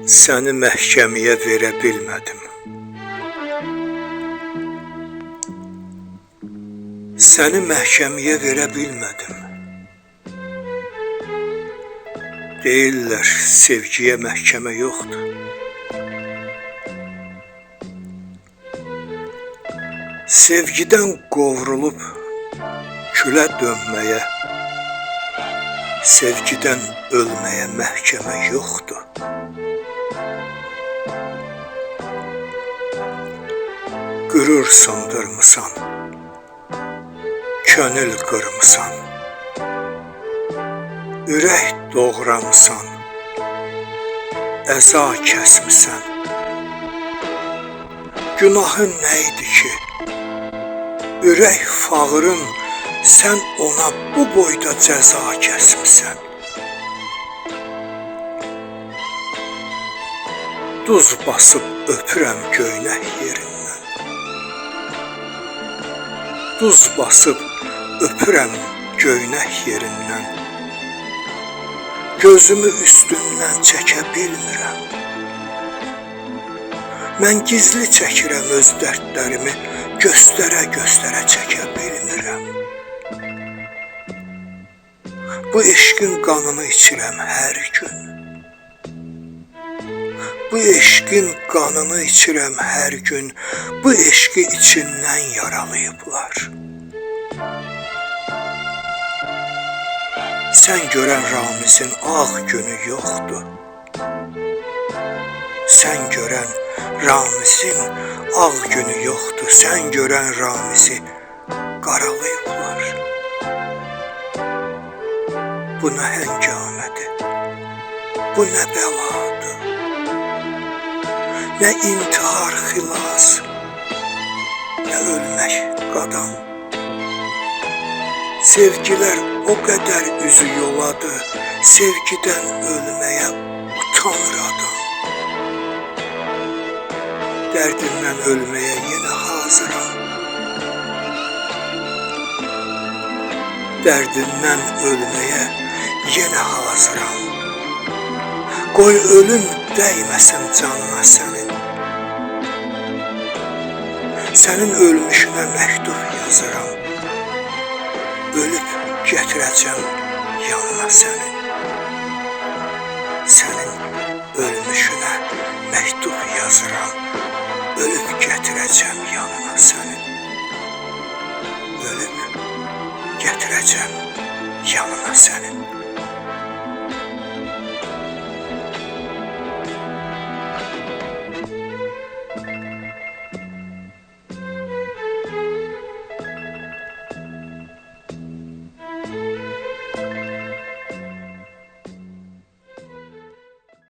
Səni məhkəməyə verə bilmədim. Səni məhkəməyə verə bilmədim. Deyirlər, sevgiyə məhkəmə yoxdur. Sevgidən qovrulub külə dönməyə, sevgidən ölməyə məhkəmə yoxdur. Qürur sındırmısan, könül qırmısan, ürək doğramısan, əza kəsmisən. Günahın nə idi ki, ürək fağırın sən ona bu boyda cəza kəsmisən. Duz basıb öpürəm göynək yerindən. Duz basıb öpürəm göynək yerindən. Gözümü üstündən çəkə bilmirəm. Mən gizli çəkirəm öz dərdlərimi, göstərə-göstərə çəkə bilmirəm. Bu eşqin qanını içirəm hər gün. Bu eşqin qanını içirəm hər gün. Bu eşqi içindən yaralayıblar. Sən görən Ramizin ağ günü yoxdur. Sən görən Ramizin ağ günü yoxdur. Sən görən Ramizi qaralayıblar. Bu nə həngamədir, bu nə bəladır. Nə intihar xilas, nə ölmək qadam. Sevgilər o qədər üzü yoladı, sevgidən ölməyə utanır adam. Dərdindən ölməyə yenə hazıram. Dərdindən ölməyə yenə hazıram. Qoy ölüm dəyməsin canına sənin. Sənin ölmüşünə məktub yazıram. Ölüb gətirəcəm yanına sənin. Sənin ölmüşünə məktub yazıram. Ölüb gətirəcəm yanına sənin. Ölüb gətirəcəm yanına sənin.